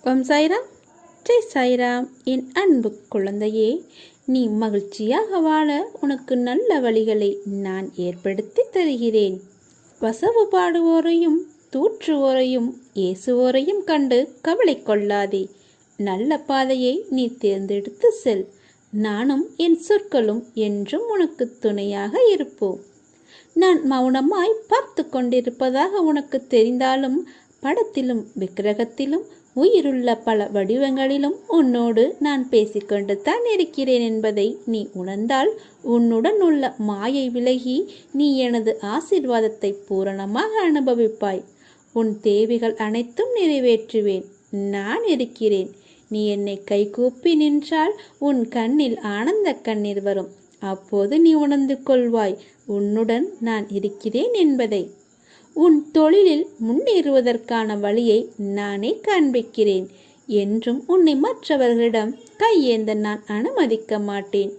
ஓம் சாய்ராம், ஜெய் சாய்ராம். என் அன்பு குழந்தையே, நீ மகிழ்ச்சியாக வாழ உனக்கு நல்ல வழிகளை நான் ஏற்படுத்தி தருகிறேன். வசவு பாடுவோரையும் தூற்றுவோரையும் ஏசுவோரையும் கண்டு கவலை கொள்ளாதே. நல்ல பாதையை நீ தேர்ந்தெடுத்து செல். நானும் என் சொற்களும் என்றும் உனக்கு துணையாக இருப்போம். நான் மௌனமாய் பார்த்து கொண்டிருப்பதாக உனக்கு தெரிந்தாலும், படத்திலும் விக்கிரகத்திலும் உயிருள்ள பல வடிவங்களிலும் உன்னோடு நான் பேசிக்கொண்டு தான் இருக்கிறேன் என்பதை நீ உணர்ந்தால் உன்னுடன் உள்ள மாயை விலகி நீ எனது ஆசீர்வாதத்தை பூரணமாக அனுபவிப்பாய். உன் தேவைகள் அனைத்தும் நிறைவேற்றுவேன். நான் இருக்கிறேன். நீ என்னை கைகூப்பி நின்றால் உன் கண்ணில் ஆனந்த கண்ணீர் வரும். அப்போது நீ உணர்ந்து கொள்வாய் உன்னுடன் நான் இருக்கிறேன் என்பதை. உன் தொழிலில் முன்னேறுவதற்கான வழியை நானே காண்பிக்கிறேன். என்றும் உன்னை மற்றவர்களிடம் கையேந்த நான் அனுமதிக்க மாட்டேன்.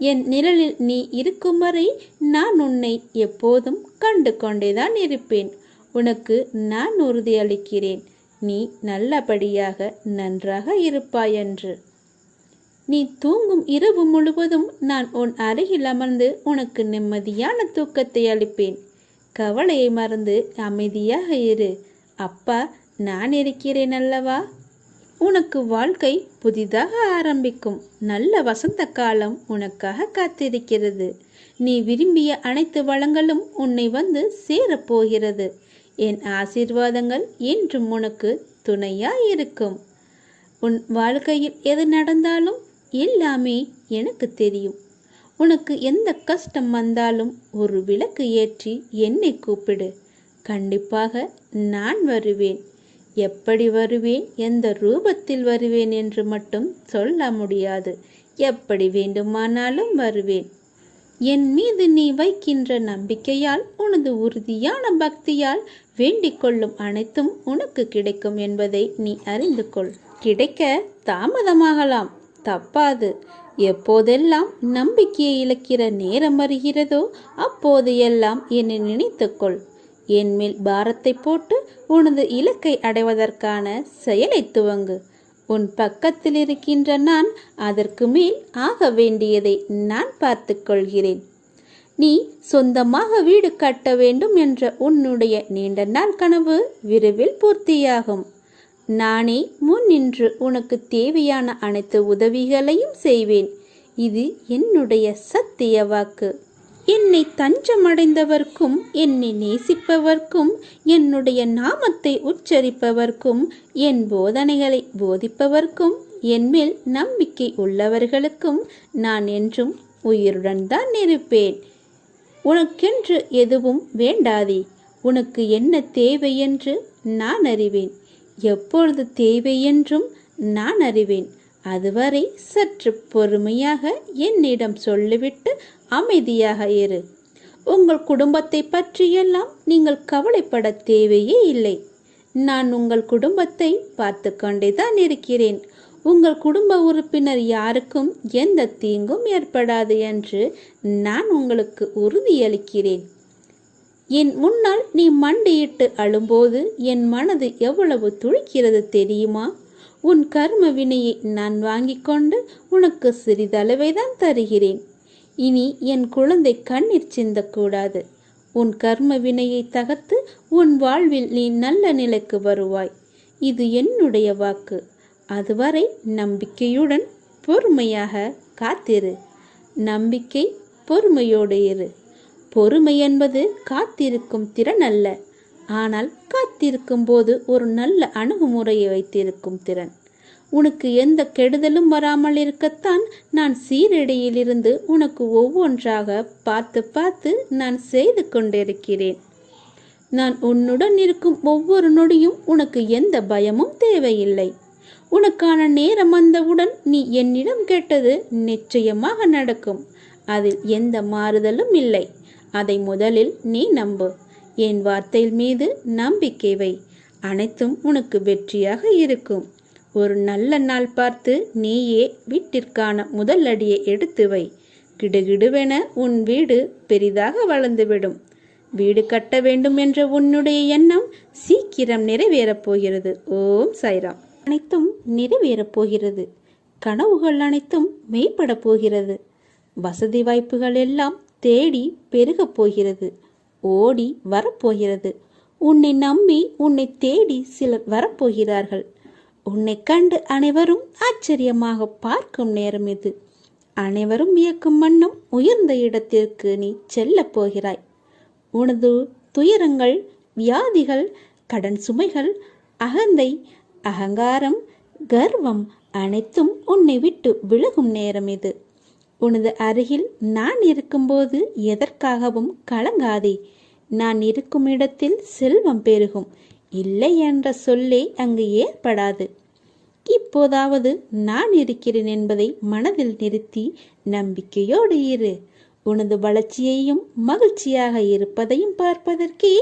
என் நிழலில் நீ இருக்கும் வரை நான் உன்னை எப்போதும் கண்டு கொண்டேதான் இருப்பேன். உனக்கு நான் உறுதியளிக்கிறேன், நீ நல்லபடியாக நன்றாக இருப்பாய் என்று. நீ தூங்கும் இரவு முழுவதும் நான் உன் அருகில் அமர்ந்து உனக்கு நிம்மதியான தூக்கத்தை அளிப்பேன். கவலையை மறந்து அமைதியாக இரு. அப்பா நான் இருக்கிறேன் அல்லவா? உனக்கு வாழ்க்கை புதிதாக ஆரம்பிக்கும். நல்ல வசந்த காலம் உனக்காக காத்திருக்கிறது. நீ விரும்பிய அனைத்து வளங்களும் உன்னை வந்து சேரப்போகிறது. என் ஆசீர்வாதங்கள் என்றும் உனக்கு துணையாய் இருக்கும். உன் வாழ்க்கையில் எது நடந்தாலும் எல்லாமே எனக்கு தெரியும். உனக்கு எந்த கஷ்டம் வந்தாலும் ஒரு விளக்கு ஏற்றி என்னை கூப்பிடு. கண்டிப்பாக நான் வருவேன். எப்படி வருவேன், எந்த ரூபத்தில் வருவேன் என்று மட்டும் சொல்ல முடியாது. எப்படி வேண்டுமானாலும் வருவேன். என் மீது நீ வைக்கின்ற நம்பிக்கையால், உனது உறுதியான பக்தியால் வேண்டிக் கொள்ளும் அனைத்தும் உனக்கு கிடைக்கும் என்பதை நீ அறிந்து கொள். கிடைக்க தாமதமாகலாம், தப்பாது. எப்போதெல்லாம் நம்பிக்கையை இழக்கிற நேரம் வருகிறதோ அப்போது எல்லாம் என்னை நினைத்துக்கொள். என் மேல் பாரத்தை போட்டு உனது இலக்கை அடைவதற்கான செயலை துவங்கு. உன் பக்கத்தில் இருக்கின்ற நான் அதற்கு மேல் ஆக வேண்டியதை நான் பார்த்து கொள்கிறேன். நீ சொந்தமாக வீடு கட்ட வேண்டும் என்ற உன்னுடைய நீண்ட நாள் கனவு விரைவில் பூர்த்தியாகும். நானே முன் நின்று உனக்கு தேவையான அனைத்து உதவிகளையும் செய்வேன். இது என்னுடைய சத்திய வாக்கு. என்னை தஞ்சமடைந்தவர்க்கும், என்னை நேசிப்பவர்க்கும், என்னுடைய நாமத்தை உச்சரிப்பவர்க்கும், என் போதனைகளை போதிப்பவர்க்கும், என் மேல் நம்பிக்கை உள்ளவர்களுக்கும் நான் என்றும் உயிருடன் தான் இருப்பேன். உனக்கென்று எதுவும் வேண்டாதே. உனக்கு என்ன தேவை என்று நான் அறிவேன். எப்பொழுது தேவை என்றும் நான் அறிவேன். அதுவரை சற்று பொறுமையாக என்னிடம் சொல்லிவிட்டு அமைதியாக இரு. உங்கள் குடும்பத்தை பற்றியெல்லாம் நீங்கள் கவலைப்பட தேவையே இல்லை. நான் உங்கள் குடும்பத்தை பார்த்து கொண்டேதான் இருக்கிறேன். உங்கள் குடும்ப உறுப்பினர் யாருக்கும் எந்த தீங்கும் ஏற்படாது என்று நான் உங்களுக்கு உறுதியளிக்கிறேன். என் முன்னால் நீ மண்டியிட்டு அழும்போது என் மனது எவ்வளவு துடிக்கிறது தெரியுமா? உன் கர்ம வினையை நான் வாங்கி கொண்டு உனக்கு சிறிதளவை தான் தருகிறேன். இனி என் குழந்தை கண்ணீர் சிந்தக்கூடாது. உன் கர்ம வினையை தகர்த்து உன் வாழ்வில் நீ நல்ல நிலைக்கு வருவாய். இது என்னுடைய வாக்கு. அதுவரை நம்பிக்கையுடன் பொறுமையாக காத்திரு. நம்பிக்கை, பொறுமையோடு இரு. பொறுமை என்பது காத்திருக்கும் திறன் அல்ல, ஆனால் காத்திருக்கும் போது ஒரு நல்ல அணுகுமுறையை வைத்திருக்கும் திறன். உனக்கு எந்த கெடுதலும் வராமல் இருக்கத்தான் நான் சீரடியிலிருந்து உனக்கு ஒவ்வொன்றாக பார்த்து பார்த்து நான் செய்து கொண்டிருக்கிறேன். நான் உன்னுடன் இருக்கும் ஒவ்வொரு நொடியும் உனக்கு எந்த பயமும் தேவையில்லை. உனக்கான நேரம் வந்தவுடன் நீ என்னிடம் கேட்டது நிச்சயமாக நடக்கும். அதில் எந்த மாறுதலும் இல்லை. அதை முதலில் நீ நம்பு. என் வார்த்தையில் மீது நம்பிக்கை வை. அனைத்தும் உனக்கு வெற்றியாக இருக்கும். ஒரு நல்ல நாள் பார்த்து நீயே வீட்டிற்கான முதல் அடியை எடுத்து வை. கிடுகிடுவென உன் வீடு பெரிதாக வளர்ந்துவிடும். வீடு கட்ட வேண்டும் என்ற உன்னுடைய எண்ணம் சீக்கிரம் நிறைவேறப் போகிறது. ஓம் சாய்ராம். அனைத்தும் நிறைவேறப் போகிறது. கனவுகள் அனைத்தும் மெய்ப்படப் போகிறது. வசதி வாய்ப்புகள் எல்லாம் தேடி பெருகப் போகிறது. ஓடி வரப்போகிறது. உன்னை நம்பி உன்னை தேடி சிலர் வரப்போகிறார்கள். உன்னை கண்டு அனைவரும் ஆச்சரியமாக பார்க்கும் நேரம் இது. அனைவரும் வியக்கும் வண்ணம் உயர்ந்த இடத்திற்கு நீ செல்லப் போகிறாய். உனது துயரங்கள், வியாதிகள், கடன் சுமைகள், அகந்தை, அகங்காரம், கர்வம் அனைத்தும் உன்னை விட்டு விலகும் நேரம் இது. உனது அருகில் நான் இருக்கும்போது எதற்காகவும் கலங்காதே. நான் இருக்கும் இடத்தில் செல்வம் பெருகும். இல்லை என்ற சொல்லே அங்கு ஏற்படாது. இப்போதாவது நான் இருக்கிறேன் என்பதை மனதில் நிறுத்தி நம்பிக்கையோடு இரு. உனது வளர்ச்சியையும் மகிழ்ச்சியாக இருப்பதையும் பார்ப்பதற்கே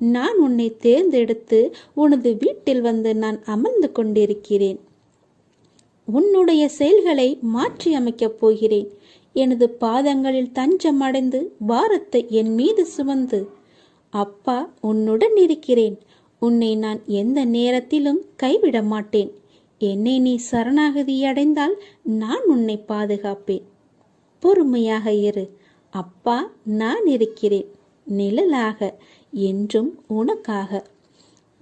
நான் உன்னை தேர்ந்தெடுத்து உனது வீட்டில் வந்து நான் அமர்ந்து கொண்டிருக்கிறேன். உன்னுடைய செயல்களை மாற்றி அமைக்கப் போகிறேன். எனது பாதங்களில் தஞ்சம் அடைந்து பாரத்தை என் மீது சுமந்து, அப்பா உன்னுடன் இருக்கிறேன், உன்னை நான் எந்த நேரத்திலும் கைவிட மாட்டேன், என்னை நீ சரணாகதி அடைந்தால் நான் உன்னை பாதுகாப்பேன், பொறுமையாக இரு, அப்பா நான் இருக்கிறேன், நிழலாக என்றும் உனக்காக.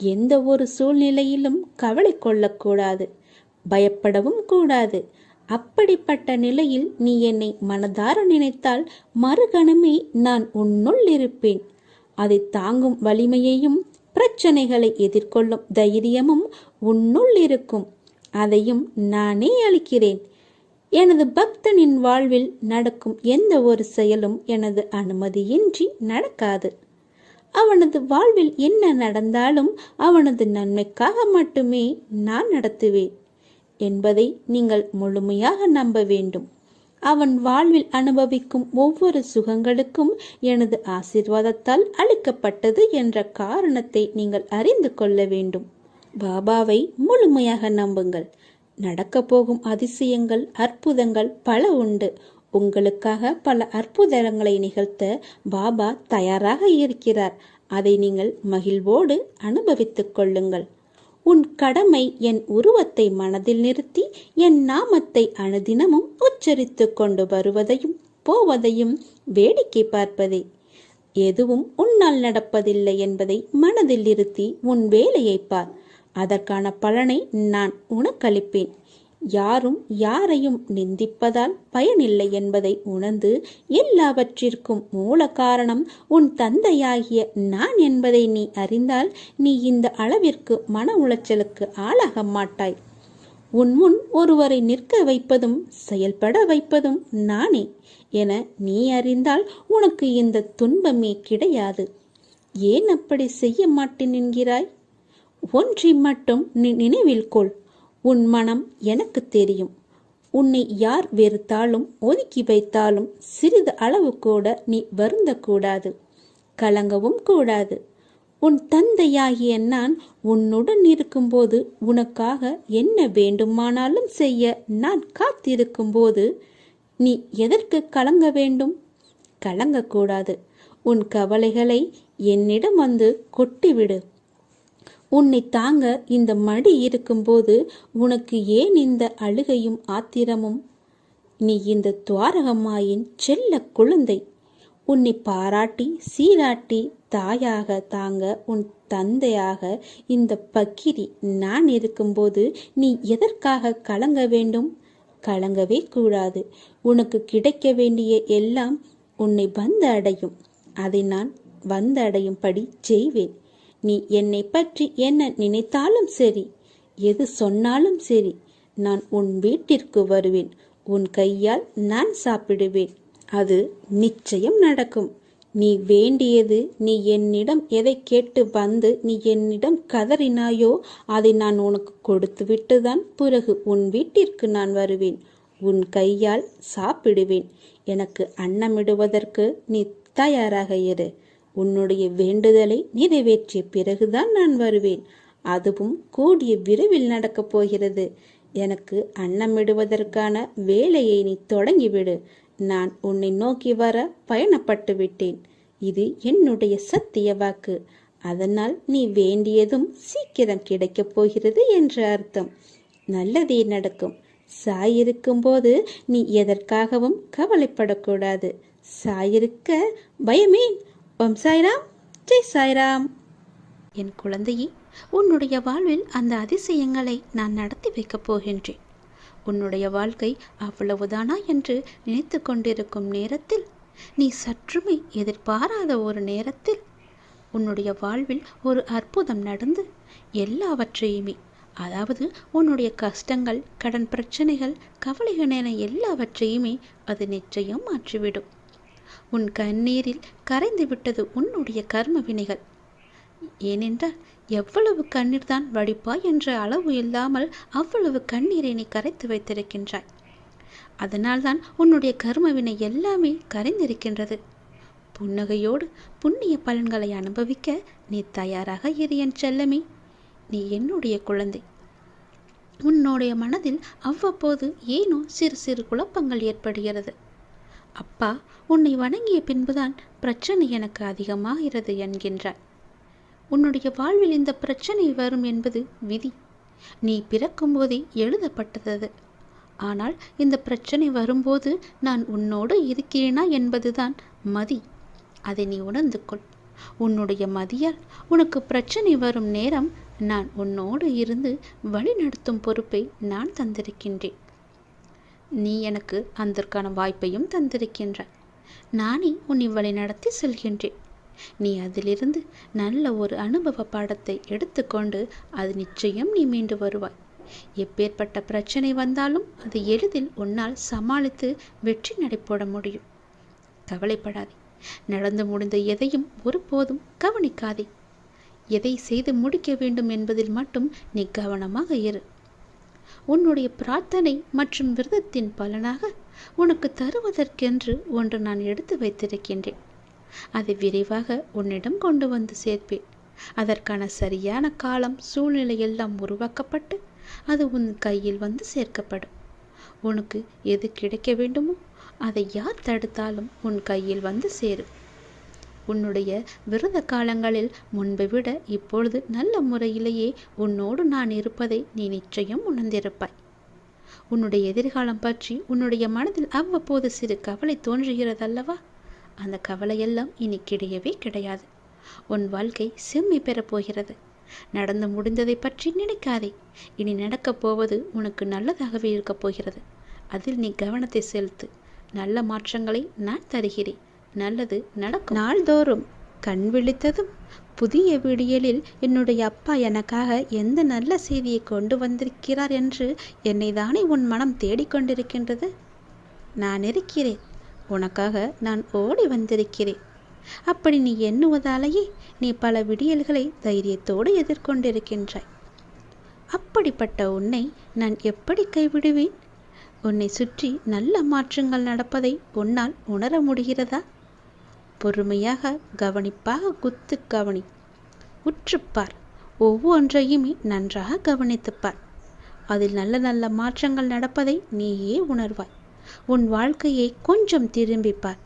எந்த ஒரு சூழ்நிலையிலும் கவலை கொள்ளக்கூடாது, பயப்படவும் கூடாது. அப்படிப்பட்ட நிலையில் நீ என்னை மனதார நினைத்தால் மறுகணமே நான் உன்னுள் இருப்பேன். அதை தாங்கும் வலிமையையும் பிரச்சனைகளை எதிர்கொள்ளும் தைரியமும் உன்னுள் இருக்கும். அதையும் நானே அளிக்கிறேன். எனது பக்தனின் வாழ்வில் நடக்கும் எந்த ஒரு செயலும் எனது அனுமதியின்றி நடக்காது. அவனது வாழ்வில் என்ன நடந்தாலும் அவனது நன்மைக்காக மட்டுமே நான் நடத்துவேன் என்பதை நீங்கள் முழுமையாக நம்ப வேண்டும். அவன் வாழ்வில் அனுபவிக்கும் ஒவ்வொரு சுகங்களுக்கும் எனது ஆசீர்வாதத்தால் அளிக்கப்பட்டது என்ற காரணத்தை நீங்கள் அறிந்து கொள்ள வேண்டும். பாபாவை முழுமையாக நம்புங்கள். நடக்கப் போகும் அதிசயங்கள், அற்புதங்கள் பல உண்டு. உங்களுக்காக பல அற்புதங்களை நிகழ்த்த பாபா தயாராக இருக்கிறார். அதை நீங்கள் மகிழ்வோடு அனுபவித்துக் கொள்ளுங்கள். உன் கடமை என் உருவத்தை மனதில் நிறுத்தி என் நாமத்தை அனுதினமும் உச்சரித்து கொண்டு வருவதையும் போவதையும் வேடிக்கை பார்ப்பதே. எதுவும் உன்னால் நடப்பதில்லை என்பதை மனதில் நிறுத்தி உன் வேலையை பார். அதற்கான பலனை நான் உனக்களிப்பேன். யாரும் யாரையும் நிந்திப்பதால் பயனில்லை என்பதை உணர்ந்து எல்லாவற்றிற்கும் மூல காரணம் உன் தந்தையாகிய நான் என்பதை நீ அறிந்தால் நீ இந்த அளவிற்கு மன உளைச்சலுக்கு ஆளாக மாட்டாய். உன் முன் ஒருவரை நிற்க வைப்பதும் செயல்பட வைப்பதும் நானே என நீ அறிந்தால் உனக்கு இந்த துன்பமே கிடையாது. ஏன் அப்படி செய்ய மாட்டேன் என்கிறாய்? ஒன்றை மட்டும் நீ நினைவில் கொள். உன் மனம் எனக்கு தெரியும். உன்னை யார் வெறுத்தாலும் ஒதுக்கி வைத்தாலும் சிறிது அளவு கூட நீ வருந்தக்கூடாது, கலங்கவும் கூடாது. உன் தந்தையாகிய நான் உன்னுடன் இருக்கும்போது உனக்காக என்ன வேண்டுமானாலும் செய்ய நான் காத்திருக்கும்போது நீ எதற்கு கலங்க வேண்டும்? கலங்கக்கூடாது. உன் கவலைகளை என்னிடம் வந்து கொட்டிவிடு. உன்னை தாங்க இந்த மடி இருக்கும்போது உனக்கு ஏன் இந்த அழுகையும் ஆத்திரமும்? நீ இந்த துவாரகம்மாயின் செல்ல குழந்தை. உன்னை பாராட்டி சீராட்டி தாயாக தாங்க உன் தந்தையாக இந்த பக்கிரி நான் இருக்கும்போது நீ எதற்காக கலங்க வேண்டும்? கலங்கவே கூடாது. உனக்கு கிடைக்க வேண்டிய எல்லாம் உன்னை வந்து அடையும். அதை நான் வந்து அடையும்படி செய்வேன். நீ என்னை பற்றி என்ன நினைத்தாலும் சரி, எது சொன்னாலும் சரி, நான் உன் வீட்டிற்கு வருவேன். உன் கையால் நான் சாப்பிடுவேன். அது நிச்சயம் நடக்கும். நீ வேண்டியது, நீ என்னிடம் எதை கேட்டு வந்து நீ என்னிடம் கதறினாயோ அதை நான் உனக்கு கொடுத்து விட்டுதான் பிறகு உன் வீட்டிற்கு நான் வருவேன். உன் கையால் சாப்பிடுவேன். எனக்கு அன்னமிடுவதற்கு நீ தயாராக இரு. உன்னுடைய வேண்டுதலை நிறைவேற்றிய பிறகுதான் நான் வருவேன். அதுவும் கூடிய விரைவில் நடக்கப் போகிறது. எனக்கு அன்னமிடுவதற்கான வேலையை நீ தொடங்கிவிடு. நான் உன்னை நோக்கி வர பயணப்பட்டு விட்டேன். இது என்னுடைய சத்திய வாக்கு. அதனால் நீ வேண்டியதும் சீக்கிரம் கிடைக்கப் போகிறது என்று அர்த்தம். நல்லதே நடக்கும். சாய் இருக்கும்போது நீ எதற்காகவும் கவலைப்படக்கூடாது. சாயிருக்க பயமே. ஓம் சாய்ராம், ஜெய் சாய்ராம். என் குழந்தையே, உன்னுடைய வாழ்வில் அந்த அதிசயங்களை நான் நடத்தி வைக்கப் போகின்றேன். உன்னுடைய வாழ்க்கை அவ்வளவுதானா என்று நினைத்து கொண்டிருக்கும் நேரத்தில், நீ சற்றுமே எதிர்பாராத ஒரு நேரத்தில் உன்னுடைய வாழ்வில் ஒரு அற்புதம் நடந்து எல்லாவற்றையுமே, அதாவது உன்னுடைய கஷ்டங்கள், கடன் பிரச்சனைகள், கவலைகள் என எல்லாவற்றையுமே அது நிச்சயம் மாற்றிவிடும். உன் கண்ணீரில் கரைந்து விட்டது உன்னுடைய கர்ம வினைகள். ஏனென்றால் எவ்வளவு கண்ணீர் தான் வடிப்பாய் என்ற அளவு இல்லாமல் அவ்வளவு கண்ணீரை நீ கரைத்து வைத்திருக்கின்றாய். அதனால்தான் உன்னுடைய கர்மவினை எல்லாமே கரைந்திருக்கின்றது. புன்னகையோடு புண்ணிய பலன்களை அனுபவிக்க நீ தயாராக இரு என் செல்லமே. நீ என்னுடைய குழந்தை. உன்னுடைய மனதில் அவ்வப்போது ஏனோ சிறு சிறு குழப்பங்கள் ஏற்படுகிறது. அப்பா, உன்னை வணங்கிய பின்புதான் பிரச்சனை எனக்கு அதிகமாகிறது என்கின்றாய். உன்னுடைய வாழ்வில் இந்த பிரச்சனை வரும் என்பது விதி. நீ பிறக்கும் போதே எழுதப்பட்டது. ஆனால் இந்த பிரச்சனை வரும்போது நான் உன்னோடு இருக்கிறேனா என்பதுதான் மதி. அதை நீ உணர்ந்து கொள். உன்னுடைய மதியால் உனக்கு பிரச்சனை வரும் நேரம் நான் உன்னோடு இருந்து வழி நடத்தும் பொறுப்பை நான் தந்திருக்கின்றேன். நீ எனக்கு அதற்கான வாய்ப்பையும் தந்திருக்கின்றாய். நானே உன்னை வழி நடத்தி செல்கின்றேன். நீ அதிலிருந்து நல்ல ஒரு அனுபவ பாடத்தை எடுத்துக்கொண்டு அது நிச்சயம் நீ மீண்டு வருவாய். எப்பேற்பட்ட பிரச்சனை வந்தாலும் அது எளிதில் உன்னால் சமாளித்து வெற்றி நடைபோட முடியும். கவலைப்படாதே. நடந்து முடிந்த எதையும் ஒருபோதும் கவனிக்காதே. எதை செய்து முடிக்க வேண்டும் என்பதில் மட்டும் நீ கவனமாக இரு. உன்னுடைய பிரார்த்தனை மற்றும் விரதத்தின் பலனாக உனக்கு தருவதற்கென்று ஒன்று நான் எடுத்து வைத்திருக்கின்றேன். அதை விரைவாக உன்னிடம் கொண்டு வந்து சேர்ப்பேன். அதற்கான சரியான காலம், சூழ்நிலை எல்லாம் உருவாக்கப்பட்டு அது உன் கையில் வந்து சேர்க்கப்படும். உனக்கு எது கிடைக்க வேண்டுமோ அதை யார் தடுத்தாலும் உன் கையில் வந்து சேரும். உன்னுடைய விரத காலங்களில் முன்பை விட இப்பொழுது நல்ல முறையிலேயே உன்னோடு நான் இருப்பதை நீ நிச்சயம் உணர்ந்திருப்பாய். உன்னுடைய எதிர்காலம் பற்றி உன்னுடைய மனதில் அவ்வப்போது சிறு கவலை தோன்றுகிறதல்லவா? அந்த கவலையெல்லாம் இனி கிடையவே கிடையாது. உன் வாழ்க்கை செம்மை பெறப்போகிறது. நடந்து முடிந்ததை பற்றி நினைக்காதே. இனி நடக்கப் போவது உனக்கு நல்லதாகவே இருக்கப் போகிறது. அதில் நீ கவனத்தை செலுத்து. நல்ல மாற்றங்களை நான் தருகிறேன். நல்லது நடக்கும். நாள்தோறும் கண் விழித்ததும் புதிய விடியலில் என்னுடைய அப்பா எனக்காக எந்த நல்ல செய்தியை கொண்டு வந்திருக்கிறார் என்று என்னை தானே உன் மனம் தேடிக்கொண்டிருக்கின்றது. நான் இருக்கிறேன். உனக்காக நான் ஓடி வந்திருக்கிறேன். அப்படி நீ எண்ணுவதாலேயே நீ பல விடியல்களை தைரியத்தோடு எதிர்கொண்டிருக்கின்றாய். அப்படிப்பட்ட உன்னை நான் எப்படி கைவிடுவேன்? உன்னை சுற்றி நல்ல மாற்றங்கள் நடப்பதை உன்னால் உணர முடிகிறதா? பொறுமையாக கவனிப்பாக குத்து கவனி. உற்றுப்பார். ஒவ்வொன்றையுமே நன்றாக கவனித்துப்பார். அதில் நல்ல நல்ல மாற்றங்கள் நடப்பதை நீயே உணர்வாய். உன் வாழ்க்கையை கொஞ்சம் திரும்பிப்பார்.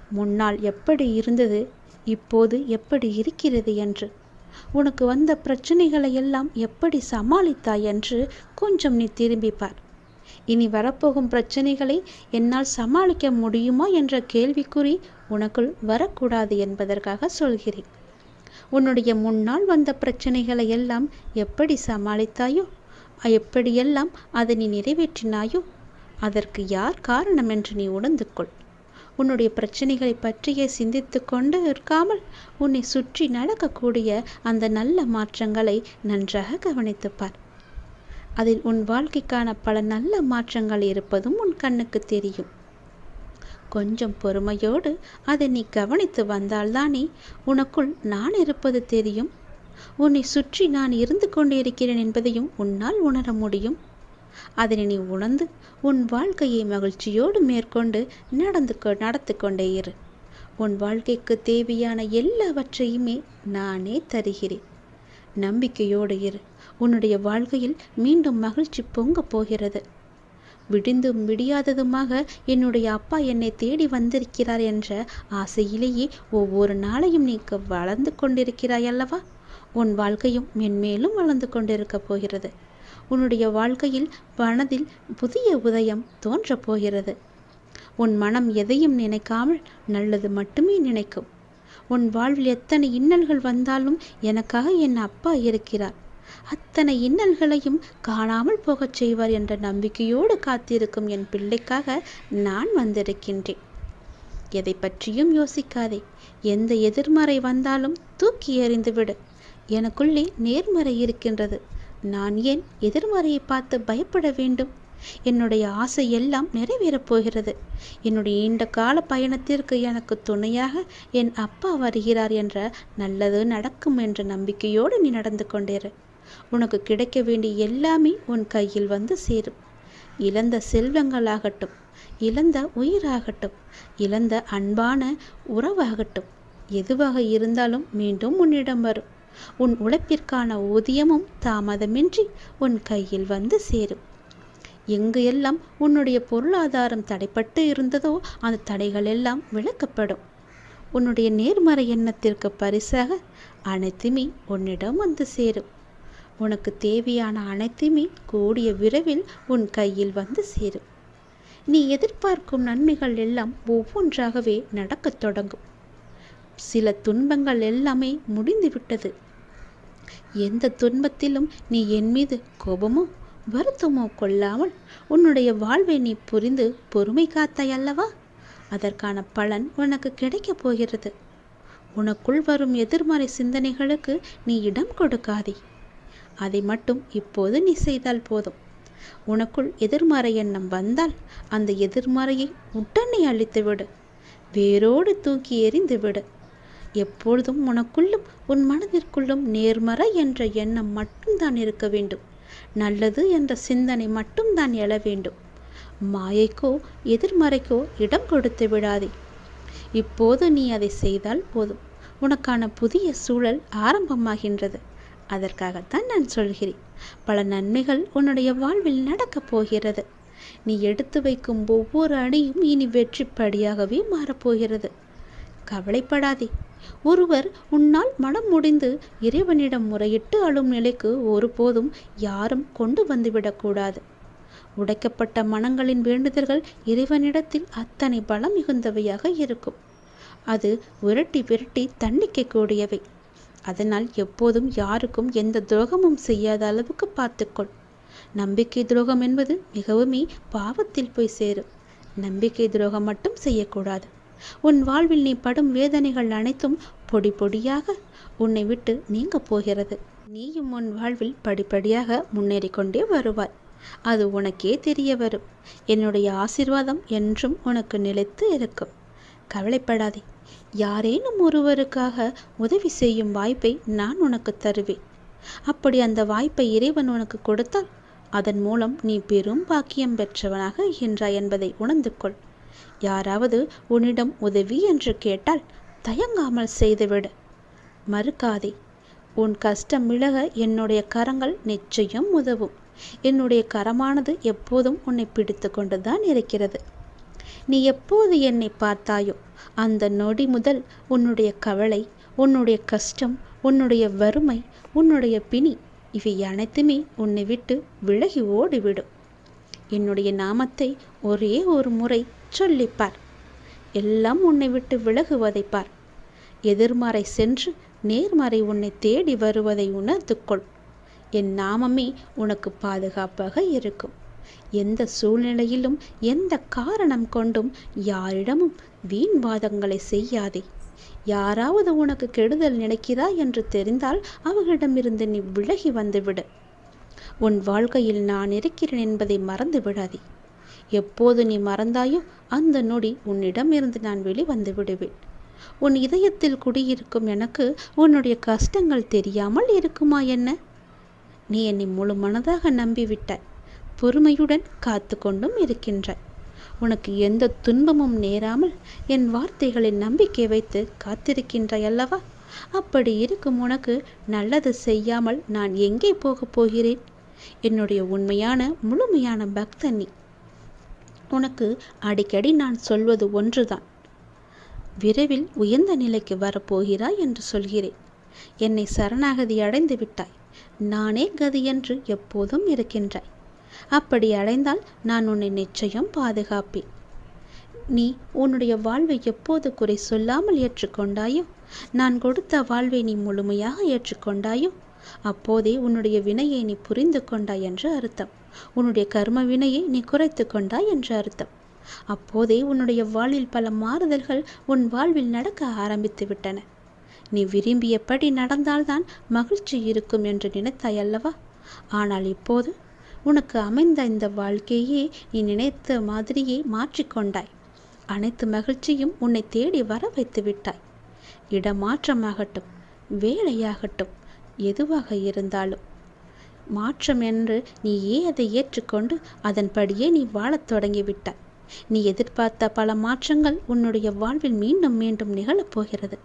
முன்னால் எப்படி இருந்தது, இப்போது எப்படி இருக்கிறது என்று, உனக்கு வந்த பிரச்சனைகளை எல்லாம் எப்படி சமாளித்தாய் என்று கொஞ்சம் நீ திரும்பிப்பார். இனி வரப்போகும் பிரச்சனைகளை என்னால் சமாளிக்க முடியுமா என்ற கேள்விக்குறி உனக்குள் வரக்கூடாது என்பதற்காக சொல்கிறேன். உன்னுடைய முன்னால் வந்த பிரச்சனைகளை எல்லாம் எப்படி சமாளித்தாயோ, எப்படியெல்லாம் அதை நீ நிறைவேற்றினாயோ, அதற்கு யார் காரணம் என்று நீ உணர்ந்து கொள். உன்னுடைய பிரச்சனைகளை பற்றியே சிந்தித்து கொண்டு இருக்காமல் உன்னை சுற்றி நடக்கக்கூடிய அந்த நல்ல மாற்றங்களை நன்றாக கவனித்துப்பார். அதில் உன் வாழ்க்கைக்கான பல நல்ல மாற்றங்கள் இருப்பதும் உன் கண்ணுக்கு தெரியும். கொஞ்சம் பொறுமையோடு அதை நீ கவனித்து வந்தால்தானே உனக்குள் நான் இருப்பது தெரியும். உன்னை சுற்றி நான் இருந்து கொண்டு இருக்கிறேன் என்பதையும் உன்னால் உணர முடியும். அதனை நீ உணர்ந்து உன் வாழ்க்கையை மகிழ்ச்சியோடு மேற்கொண்டு நடத்து கொண்டே இரு. உன் வாழ்க்கைக்கு தேவையான எல்லாவற்றையுமே நானே தருகிறேன். நம்பிக்கையோடு இரு. உன்னுடைய வாழ்க்கையில் மீண்டும் மகிழ்ச்சி பொங்க போகிறது. விடிந்தும் விடியாததுமாக என்னுடைய அப்பா என்னை தேடி வந்திருக்கிறார் என்ற ஆசையிலேயே ஒவ்வொரு நாளையும் நீ வளர்ந்து கொண்டிருக்கிறாய் அல்லவா? உன் வாழ்க்கையும் மென்மேலும் வளர்ந்து கொண்டிருக்கப் போகிறது. உன்னுடைய வாழ்க்கையில் மனதில் புதிய உதயம் தோன்றப் போகிறது. உன் மனம் எதையும் நினைக்காமல் நல்லது மட்டுமே நினைக்கும். உன் வாழ்வில் எத்தனை இன்னல்கள் வந்தாலும் எனக்காக என் அப்பா இருக்கிறார், அத்தனை இன்னல்களையும் காணாமல் போகச் செய்வார் என்ற நம்பிக்கையோடு காத்திருக்கும் என் பிள்ளைக்காக நான் வந்திருக்கின்றேன். எதை பற்றியும் யோசிக்காதே. எந்த எதிர்மறை வந்தாலும் தூக்கி எறிந்துவிடு. எனக்குள்ளே நேர்மறை இருக்கின்றது. நான் ஏன் எதிர்மறையை பார்த்து பயப்பட வேண்டும்? என்னுடைய ஆசை எல்லாம் நிறைவேறப் போகிறது. என்னுடைய நீண்ட கால பயணத்திற்கு எனக்கு துணையாக என் அப்பா வருகிறார் என்ற நல்லது நடக்கும் என்ற நம்பிக்கையோடு நீ நடந்து கொண்டிரு. உனக்கு கிடைக்க வேண்டிய எல்லாமே உன் கையில் வந்து சேரும். இழந்த செல்வங்களாகட்டும், இழந்த உயிராகட்டும், இழந்த அன்பான உறவாகட்டும், எதுவாக இருந்தாலும் மீண்டும் உன்னிடம் வரும். உன் உழைப்பிற்கான ஊதியமும் தாமதமின்றி உன் கையில் வந்து சேரும். எங்கு எல்லாம் உன்னுடைய பொருளாதாரம் தடைப்பட்டு இருந்ததோ அந்த தடைகள் எல்லாம் விலக்கப்படும். உன்னுடைய நேர்மறை எண்ணத்திற்கு பரிசாக அனைத்துமே உன்னிடம் வந்து சேரும். உனக்கு தேவையான அனைத்துமே கூடிய விரைவில் உன் கையில் வந்து சேரும். நீ எதிர்பார்க்கும் நன்மைகள் எல்லாம் ஒவ்வொன்றாகவே நடக்கத் தொடங்கும். சில துன்பங்கள் எல்லாமே முடிந்துவிட்டது. எந்த துன்பத்திலும் நீ என் மீது கோபமோ வருத்தமோ கொள்ளாமல் உன்னுடைய வாழ்வை நீ புரிந்து பொறுமை காத்தாய் அல்லவா? அதற்கான பலன் உனக்கு கிடைக்கப் போகிறது. உனக்குள் வரும் எதிர்மறை சிந்தனைகளுக்கு நீ இடம் கொடுக்காதே. அதை மட்டும் இப்போது நீ செய்தால் போதும். உனக்குள் எதிர்மறை எண்ணம் வந்தால் அந்த எதிர்மறையை உடனே அழித்துவிடு, வேரோடு தூக்கி எறிந்து விடு. எப்பொழுதும் உனக்குள்ளும் உன் மனதிற்குள்ளும் நேர்மறை என்ற எண்ணம் மட்டும்தான் இருக்க வேண்டும். நல்லது என்ற சிந்தனை மட்டும்தான் எழ வேண்டும். மாயைக்கோ எதிர்மறைக்கோ இடம் கொடுத்து விடாதே. இப்போது நீ அதை செய்தால் போதும். உனக்கான புதிய சூழல் ஆரம்பமாகின்றது. அதற்காகத்தான் நான் சொல்கிறேன். பல நன்மைகள் உன்னுடைய வாழ்வில் நடக்கப் போகிறது. நீ எடுத்து வைக்கும் ஒவ்வொரு அடியும் இனி வெற்றிப்படியாகவே மாறப்போகிறது. கவலைப்படாதே. ஒருவர் உன்னால் மனம் முடிந்து இறைவனிடம் முறையிட்டு அழும் நிலைக்கு ஒருபோதும் யாரும் கொண்டு வந்துவிடக்கூடாது. உடைக்கப்பட்ட மனங்களின் வேண்டுதல்கள் இறைவனிடத்தில் அத்தனை பலம் மிகுந்தவையாக இருக்கும். அது விரட்டி விரட்டி தண்டிக்கக்கூடியவை. அதனால் எப்போதும் யாருக்கும் எந்த துரோகமும் செய்யாத அளவுக்கு பார்த்துக்கொள். நம்பிக்கை துரோகம் என்பது மிகவுமே பாவத்தில் போய் சேரும். நம்பிக்கை துரோகம் மட்டும் செய்யக்கூடாது. உன் வாழ்வில் நீ படும் வேதனைகள் அனைத்தும் பொடி பொடியாக உன்னை விட்டு நீங்க போகிறது. நீயும் உன் வாழ்வில் படிப்படியாக முன்னேறி கொண்டே வருவாய். அது உனக்கே தெரிய வரும். என்னுடைய ஆசீர்வாதம் என்றும் உனக்கு நிலைத்து இருக்கும். கவலைப்படாதே. யாரேனும் ஒருவருக்காக உதவி செய்யும் வாய்ப்பை நான் உனக்கு தருவேன். அப்படி அந்த வாய்ப்பை இறைவன் உனக்கு கொடுத்தால் அதன் மூலம் நீ பெரும் பாக்கியம் பெற்றவனாக இருக்கின்றாய் என்பதை உணர்ந்து கொள். யாராவது உன்னிடம் உதவி என்று கேட்டால் தயங்காமல் செய்துவிடு. மறுக்காதே. உன் கஷ்டம் விலக என்னுடைய கரங்கள் நிச்சயம் உதவும். என்னுடைய கரமானது எப்போதும் உன்னை பிடித்து கொண்டுதான் இருக்கிறது. நீ எப்போது என்னை பார்த்தாயோ அந்த நொடி முதல் உன்னுடைய கவலை, உன்னுடைய கஷ்டம், உன்னுடைய வறுமை, உன்னுடைய பிணி இவை அனைத்துமே உன்னை விட்டு விலகி ஓடிவிடும். என்னுடைய நாமத்தை ஒரே ஒரு முறை சொல்லிப்பார். எல்லாம் உன்னை விட்டு விலகுவதை பார். எதிர்மறை சென்று நேர்மறை உன்னை தேடி வருவதை உணர்ந்து கொள். என் நாமமே உனக்கு பாதுகாப்பாக இருக்கும். எந்த சூழ்நிலையிலும் எந்த காரணம் கொண்டும் யாரிடமும் வீண் வாதங்களை செய்யாதே. யாராவது உனக்கு கெடுதல் நினைக்கிறா என்று தெரிந்தால் அவர்களிடமிருந்து நீ விலகி வந்துவிடு. உன் வாழ்க்கையில் நான் இருக்கிறேன் என்பதை மறந்து விடாதே. எப்போது நீ மறந்தாயோ அந்த நொடி உன்னிடமிருந்து நான் வெளிவந்து விடுவேன். உன் இதயத்தில் குடியிருக்கும் எனக்கு உன்னுடைய கஷ்டங்கள் தெரியாமல் இருக்குமா என்ன? நீ என்னை முழு மனதாக நம்பிவிட்டாய். பொறுமையுடன் காத்து கொண்டும் இருக்கின்றாய். உனக்கு எந்த துன்பமும் நேராமல் என் வார்த்தைகளில் நம்பிக்கை வைத்து காத்திருக்கின்றாய் அல்லவா? அப்படி இருக்கும் உனக்கு நல்லது செய்யாமல் நான் எங்கே போகப் போகிறேன்? என்னுடைய உண்மையான முழுமையான பக்தன் நீ. உனக்கு அடிக்கடி நான் சொல்வது ஒன்றுதான். விரைவில் உயர்ந்த நிலைக்கு வரப்போகிறாய் என்று சொல்கிறேன். என்னை சரணாகதி அடைந்து விட்டாய். நானே கதி என்று எப்போதும் இருக்கின்றாய். அப்படி அடைந்தால் நான் உன்னை நிச்சயம் பாதுகாப்பேன். நீ உன்னுடைய வாழ்வை எப்போது குறை சொல்லாமல் ஏற்றுக்கொண்டாயோ, நான் கொடுத்த வாழ்வை நீ முழுமையாக ஏற்றுக்கொண்டாயோ, அப்போதே உன்னுடைய வினையை நீ புரிந்து கொண்டாய் என்று அர்த்தம். உன்னுடைய கர்ம வினையை நீ குறைத்து கொண்டாய் என்று அர்த்தம். அப்போதே உன்னுடைய வாழ்வில் பல மாறுதல்கள் உன் வாழ்வில் நடக்க ஆரம்பித்து விட்டன. நீ விரும்பியபடி நடந்தால்தான் மகிழ்ச்சி இருக்கும் என்று நினைத்தாய் அல்லவா? ஆனால் இப்போது உனக்கு அமைந்த இந்த வாழ்க்கையே நீ நினைத்த மாதிரியே மாற்றிக்கொண்டாய். அனைத்து மகிழ்ச்சியும் உன்னை தேடி வர வைத்து விட்டாய். இடமாற்றமாகட்டும், வேலையாகட்டும், எதுவாக இருந்தாலும் மாற்றம் என்று நீயே அதை ஏற்றுக்கொண்டு அதன்படியே நீ வாழத் தொடங்கிவிட்டாய். நீ எதிர்பார்த்த பல மாற்றங்கள் உன்னுடைய வாழ்வில் மீண்டும் மீண்டும் நிகழப்போகிறது.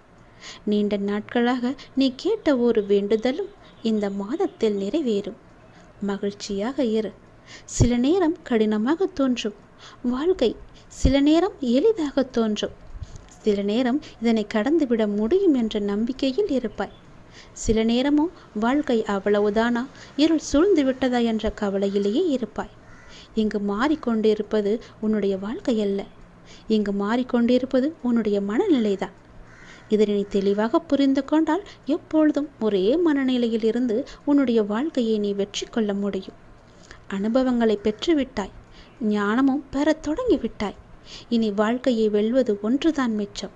நீண்ட நாட்களாக நீ கேட்ட ஒரு வேண்டுதலும் இந்த மாதத்தில் நிறைவேறும். மகிழ்ச்சியாக இரு. சில நேரம் கடினமாக தோன்றும் வாழ்க்கை, சில நேரம் எளிதாக தோன்றும். சில நேரம் இதனை கடந்துவிட முடியும் என்ற நம்பிக்கையில் இருப்பாய். சில நேரமோ வாழ்க்கை அவ்வளவுதானா, இருள் சூழ்ந்து விட்டதா என்ற கவலையிலேயே இருப்பாய். இங்கு மாறிக்கொண்டிருப்பது உன்னுடைய வாழ்க்கை அல்ல. இங்கு மாறிக்கொண்டிருப்பது உன்னுடைய மனநிலைதான். இதனை நீ தெளிவாக புரிந்து கொண்டால் எப்பொழுதும் ஒரே மனநிலையில் இருந்து உன்னுடைய வாழ்க்கையை நீ வெற்றி கொள்ள முடியும். அனுபவங்களை பெற்றுவிட்டாய். ஞானமும் பெறத் தொடங்கிவிட்டாய். இனி வாழ்க்கையை வெல்வது ஒன்றுதான் மிச்சம்.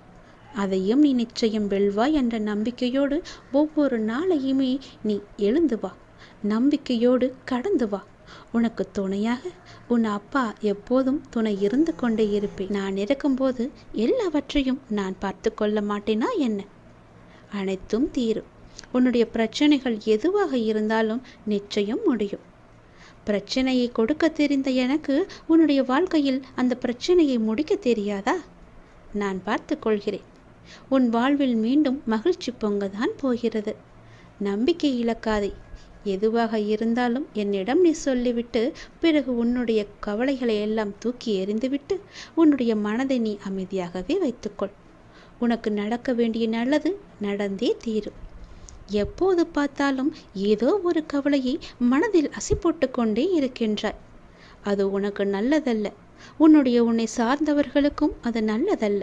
அதையும் நீ நிச்சயம் வெல்வாய் என்ற நம்பிக்கையோடு ஒவ்வொரு நாளையுமே நீ எழுந்து வா. நம்பிக்கையோடு கடந்து வா. உனக்கு துணையாக உன் அப்பா எப்போதும் துணை இருந்து கொண்டே இருப்பேன். நான் இருக்கும்போது எல்லாவற்றையும் நான் பார்த்து கொள்ள மாட்டேனா என்ன? அனைத்தும் தீரும். உன்னுடைய பிரச்சனைகள் எதுவாக இருந்தாலும் நிச்சயம் முடியும். பிரச்சனையை கொடுக்க தெரிந்த எனக்கு உன்னுடைய வாழ்க்கையில் அந்த பிரச்சனையை முடிக்க தெரியாதா? நான் பார்த்து கொள்கிறேன். உன் வாழ்வில் மீண்டும் மகிழ்ச்சி பொங்கதான் போகிறது. நம்பிக்கை இழக்காதே. எதுவாக இருந்தாலும் என்னிடம் நீ சொல்லிவிட்டு பிறகு உன்னுடைய கவலைகளை எல்லாம் தூக்கி எறிந்துவிட்டு உன்னுடைய மனதை நீ அமைதியாகவே வைத்துக்கொள். உனக்கு நடக்க வேண்டிய நல்லது நடந்தே தீரும். எப்போது பார்த்தாலும் ஏதோ ஒரு கவலையை மனதில் அசை போட்டு கொண்டே இருக்கின்றாய். அது உனக்கு நல்லதல்ல. உன்னை சார்ந்தவர்களுக்கும் அது நல்லதல்ல.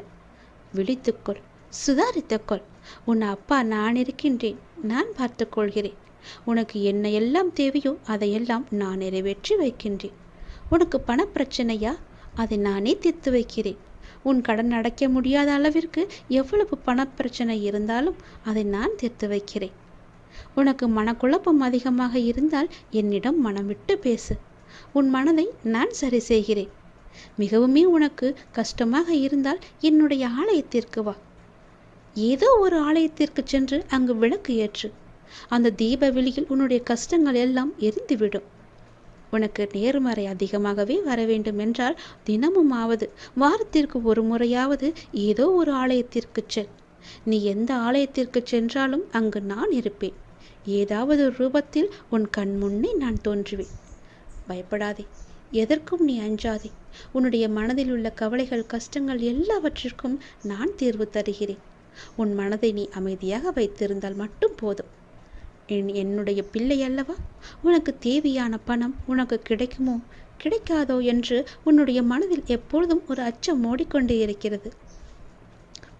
விழித்துக்கொள், சுதாரித்துக்கொள். உன் அப்பா நான் இருக்கின்றேன். நான் பார்த்து கொள்கிறேன். உனக்கு என்ன எல்லாம் தேவையோ அதையெல்லாம் நான் நிறைவேற்றி வைக்கின்றேன். உனக்கு பணப்பிரச்சனையா? அதை நானே தீர்த்து வைக்கிறேன். உன் கடன் அடைக்க முடியாத அளவிற்கு எவ்வளவு பணப்பிரச்சனை இருந்தாலும் அதை நான் தீர்த்து வைக்கிறேன். உனக்கு மனக்குழப்பம் அதிகமாக இருந்தால் என்னிடம் மனம் விட்டு பேசு. உன் மனதை நான் சரி செய்கிறேன். மிகவுமே உனக்கு கஷ்டமாக இருந்தால் என்னுடைய ஆலயத்திற்கு வா. ஏதோ ஒரு ஆலயத்திற்கு சென்று அங்கு விளக்கு ஏற்று. அந்த தீப வெளியில் உன்னுடைய கஷ்டங்கள் எல்லாம் எரிந்துவிடும். உனக்கு நேர்மறை அதிகமாகவே வர வேண்டும் என்றால் தினமும் ஆவது வாரத்திற்கு ஒரு முறையாவது ஏதோ ஒரு ஆலயத்திற்கு செல். நீ எந்த ஆலயத்திற்கு சென்றாலும் அங்கு நான் இருப்பேன். ஏதாவது ரூபத்தில் உன் கண் முன்னே நான் தோன்றுவேன். பயப்படாதே. எதற்கும் நீ அஞ்சாதே. உன்னுடைய மனதில் உள்ள கவலைகள், கஷ்டங்கள் எல்லாவற்றிற்கும் நான் தீர்வு தருகிறேன். உன் மனதை நீ அமைதியாக வைத்திருந்தால் மட்டும் போதும். என்னுடைய பிள்ளை அல்லவா? உனக்கு தேவையான பணம் உனக்கு கிடைக்குமோ கிடைக்காதோ என்று உன்னுடைய மனதில் எப்பொழுதும் ஒரு அச்சம் ஓடிக்கொண்டே இருக்கிறது.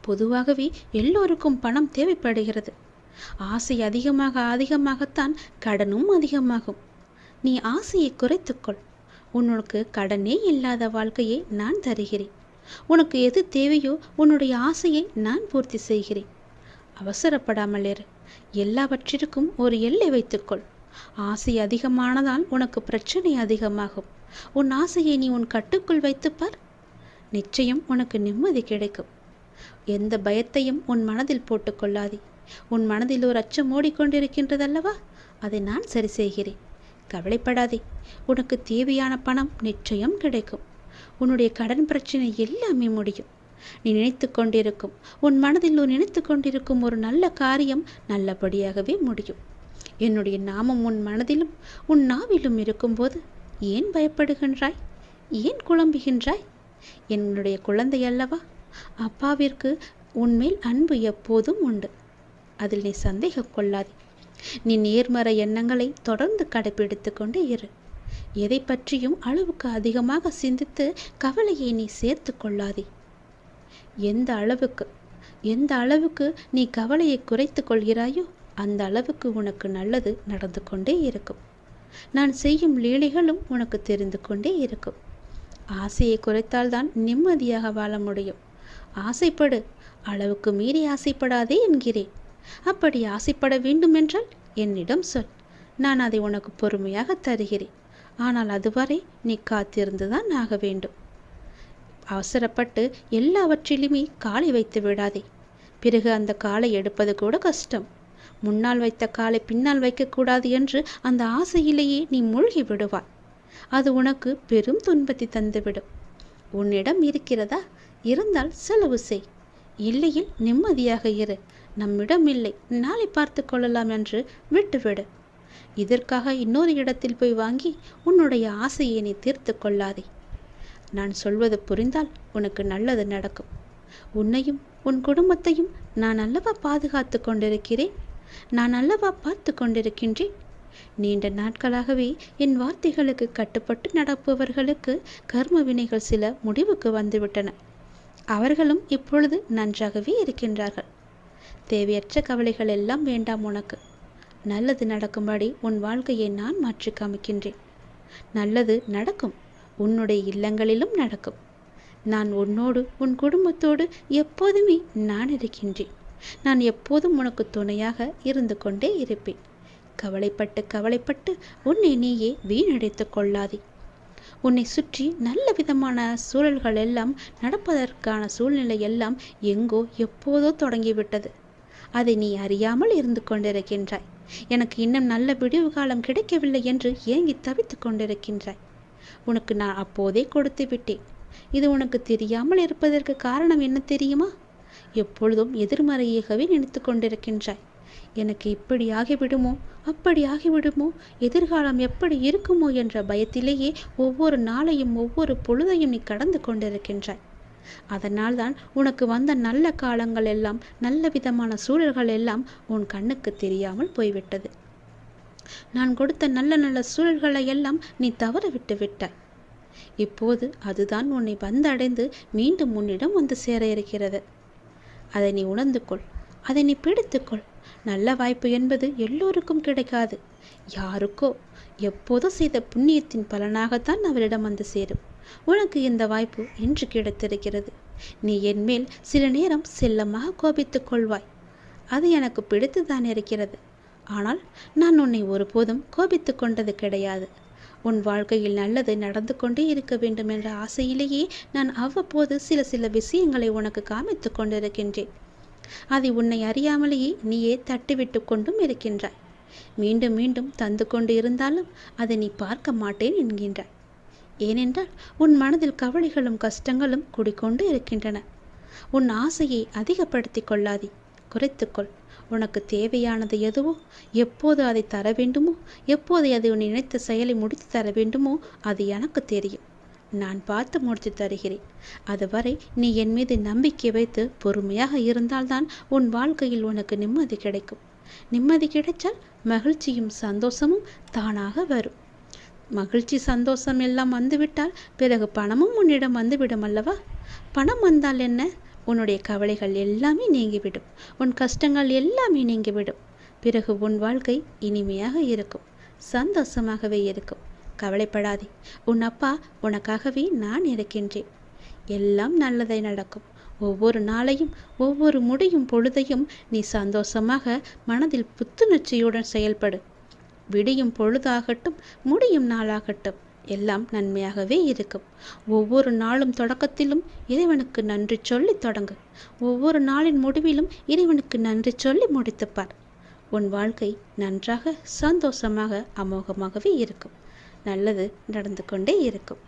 பொதுவாகவே எல்லோருக்கும் பணம் தேவைப்படுகிறது. ஆசை அதிகமாகத்தான் கடனும் அதிகமாகும். நீ ஆசையை குறைத்துக்கொள். உனக்கு கடனே இல்லாத வாழ்க்கையை நான் தருகிறேன். உனக்கு எது தேவையோ உன்னுடைய ஆசையை நான் பூர்த்தி செய்கிறேன். அவசரப்படாமல் இரு. எல்லாவற்றிற்கும் ஒரு எல்லை வைத்துக்கொள். ஆசை அதிகமானதால் உனக்கு பிரச்சனை அதிகமாகும். உன் ஆசையை நீ உன் கட்டுக்குள் வைத்துப்பார். நிச்சயம் உனக்கு நிம்மதி கிடைக்கும். எந்த பயத்தையும் உன் மனதில் போட்டுக்கொள்ளாதே. உன் மனதில் ஒரு அச்சம் ஓடிக்கொண்டிருக்கின்றதல்லவா? அதை நான் சரி செய்கிறேன். கவலைப்படாதே. உனக்கு தேவையான பணம் நிச்சயம் கிடைக்கும். உன்னுடைய கடன் பிரச்சனை எல்லாமே முடியும். நீ நினைத்து கொண்டிருக்கும் உன் மனதில் நினைத்து கொண்டிருக்கும் ஒரு நல்ல காரியம் நல்லபடியாகவே முடியும். என்னுடைய நாமம் உன் மனதிலும் உன் நாவிலும் இருக்கும்போது ஏன் பயப்படுகின்றாய்? ஏன் குழம்புகின்றாய்? என்னுடைய குழந்தை அல்லவா? அப்பாவிற்கு உன்மேல் அன்பு எப்போதும் உண்டு. அதில் நீ சந்தேகம் கொள்ளாதே. நீ நேர்மறை எண்ணங்களை தொடர்ந்து கடைபிடித்து கொண்டு இரு. எதை பற்றியும் அளவுக்கு அதிகமாக சிந்தித்து கவலையை நீ சேர்த்து கொள்ளாதே. எந்த அளவுக்கு நீ கவலையை குறைத்து கொள்கிறாயோ அந்த அளவுக்கு உனக்கு நல்லது நடந்து கொண்டே இருக்கும். நான் செய்யும் லீலைகளும் உனக்கு தெரிந்து கொண்டே இருக்கும். ஆசையை குறைத்தால்தான் நிம்மதியாக வாழ முடியும். ஆசைப்படு, அளவுக்கு மீறி ஆசைப்படாதே என்கிறேன். அப்படி ஆசைப்பட வேண்டுமென்றால் என்னிடம் சொல். நான் அதை உனக்கு பொறுமையாக தருகிறேன். ஆனால் அதுவரை நீ காத்திருந்துதான் ஆக வேண்டும். அவசரப்பட்டு எல்லாவற்றிலுமே காலை வைத்து விடாதே. பிறகு அந்த காலை எடுப்பது கூட கஷ்டம். முன்னால் வைத்த காலை பின்னால் வைக்கக்கூடாது என்று அந்த ஆசையிலேயே நீ மூழ்கி விடுவாய். அது உனக்கு பெரும் துன்பத்தை தந்துவிடும். உன்னிடம் இருக்கிறதா? இருந்தால் செலவு செய். இல்லையில் நிம்மதியாக இரு. நம்மிடம் இல்லை, நாளை பார்த்து கொள்ளலாம் என்று விட்டுவிடு. இதற்காக இன்னொரு இடத்தில் போய் வாங்கி உன்னுடைய ஆசையை நீ தீர்த்து கொள்ளாதே. நான் சொல்வது புரிந்தால் உனக்கு நல்லது நடக்கும். உன்னையும் உன் குடும்பத்தையும் நான் அல்லவா பாதுகாத்து கொண்டிருக்கிறேன். நான் அல்லவா பார்த்து கொண்டிருக்கின்றேன். நீண்ட நாட்களாகவே என் வார்த்தைகளுக்கு கட்டுப்பட்டு நடப்பவர்களுக்கு கர்ம வினைகள் சில முடிவுக்கு வந்துவிட்டன. அவர்களும் இப்பொழுது நன்றாகவே இருக்கின்றார்கள். தேவையற்ற கவலைகள் எல்லாம் வேண்டாம் உனக்கு. நல்லது நடக்கும்படி உன் வாழ்க்கையை நான் மாற்றி காமிக்கின்றேன். நல்லது நடக்கும். உன்னுடைய இல்லங்களிலும் நடக்கும். நான் உன்னோடு உன் குடும்பத்தோடு எப்போதுமே நான் இருக்கின்றேன். நான் எப்போதும் உனக்கு துணையாக இருந்து கொண்டே இருப்பேன். கவலைப்பட்டு உன்னை நீயே வீணடைத்து கொள்ளாதே. உன்னை சுற்றி நல்ல விதமான சூழல்கள் எல்லாம் நடப்பதற்கான சூழ்நிலை எல்லாம் எங்கோ எப்போதோ தொடங்கிவிட்டது. அதை நீ அறியாமல் இருந்து கொண்டிருக்கின்றாய். எனக்கு இன்னும் நல்ல விடிவு காலம் கிடைக்கவில்லை என்று ஏங்கி தவித்து கொண்டிருக்கின்றாய். உனக்கு நான் அப்போதே கொடுத்து விட்டேன். இது உனக்கு தெரியாமல் இருப்பதற்கு காரணம் என்ன தெரியுமா? எப்பொழுதும் எதிர்மறையாகவே நினைத்து கொண்டிருக்கின்றாய். எனக்கு இப்படி ஆகிவிடுமோ, அப்படி ஆகிவிடுமோ, எதிர்காலம் எப்படி இருக்குமோ என்ற பயத்திலேயே ஒவ்வொரு நாளையும் ஒவ்வொரு பொழுதையும் நீ கடந்து கொண்டிருக்கின்றாய். அதனால் தான் உனக்கு வந்த நல்ல காலங்கள் எல்லாம், நல்ல விதமான சூழல்கள் எல்லாம் உன் கண்ணுக்கு தெரியாமல் போய்விட்டது. நான் கொடுத்த நல்ல நல்ல சூழல்களை எல்லாம் நீ தவற விட்டு விட்டாய். இப்போது அதுதான் உன்னை வந்தடைந்து மீண்டும் உன்னிடம் வந்து சேர இருக்கிறது. அதை நீ உணர்ந்து கொள். அதை நீ பிடித்துக்கொள். நல்ல வாய்ப்பு என்பது எல்லோருக்கும் கிடைக்காது. யாருக்கோ எப்போதோ செய்த புண்ணியத்தின் பலனாகத்தான் அவரிடம் வந்து சேரும். உனக்கு இந்த வாய்ப்பு இன்று கிடைத்திருக்கிறது. நீ என்மேல் சில நேரம் செல்லமாக கோபித்துக் கொள்வாய். அது எனக்கு பிடித்துதான் இருக்கிறது. ஆனால் நான் உன்னை ஒருபோதும் கோபித்து கொண்டது கிடையாது. உன் வாழ்க்கையில் நல்லது நடந்து கொண்டே இருக்க வேண்டும் என்ற ஆசையிலேயே நான் அவ்வப்போது சில விஷயங்களை உனக்கு காமித்து கொண்டிருக்கின்றேன். அதை உன்னை அறியாமலேயே நீயே தட்டிவிட்டு கொண்டும் இருக்கின்றாய். மீண்டும் மீண்டும் தந்து கொண்டு இருந்தாலும் அதை நீ பார்க்க மாட்டேன் என்கின்றாய். ஏனென்றால் உன் மனதில் கவலைகளும் கஷ்டங்களும் குடிக்கொண்டு இருக்கின்றன. உன் ஆசையை அதிகப்படுத்தி கொள்ளாதே, குறைத்துக்கொள். உனக்கு தேவையானது எதுவோ, எப்போது அதை தர வேண்டுமோ, எப்போது அதை உன் நினைத்த செயலை முடித்து தர வேண்டுமோ அது எனக்கு தெரியும். நான் பார்த்து முடித்து தருகிறேன். அதுவரை நீ என் மீது நம்பிக்கை வைத்து பொறுமையாக இருந்தால்தான் உன் வாழ்க்கையில் உனக்கு நிம்மதி கிடைக்கும். நிம்மதி கிடைத்தால் மகிழ்ச்சியும் சந்தோஷமும் தானாக வரும். மகிழ்ச்சி சந்தோஷம் எல்லாம் வந்துவிட்டால் பிறகு பணமும் உன்னிடம் வந்துவிடும் அல்லவா? பணம் வந்தால் என்ன? உன்னுடைய கவலைகள் எல்லாமே நீங்கிவிடும். உன் கஷ்டங்கள் எல்லாமே நீங்கிவிடும். பிறகு உன் வாழ்க்கை இனிமையாக இருக்கும், சந்தோஷமாகவே இருக்கும். கவலைப்படாதே. உன் அப்பா உனக்காகவே நான் இருக்கின்றேன். எல்லாம் நல்லதை நடக்கும். ஒவ்வொரு நாளையும் ஒவ்வொரு முடியும் பொழுதையும் நீ சந்தோஷமாக மனதில் புத்துணர்ச்சியுடன் செயல்படு. விடியும் பொழுதாகட்டும், முடியும் நாளாகட்டும், எல்லாம் நன்மையாகவே இருக்கும். ஒவ்வொரு நாளும் தொடக்கத்திலும் இறைவனுக்கு நன்றி சொல்லி தொடங்கு. ஒவ்வொரு நாளின் முடிவிலும் இறைவனுக்கு நன்றி சொல்லி முடித்துப்பார். உன் வாழ்க்கை நன்றாக சந்தோஷமாக அமோகமாகவே இருக்கும். நல்லது நடந்து கொண்டே இருக்கும்.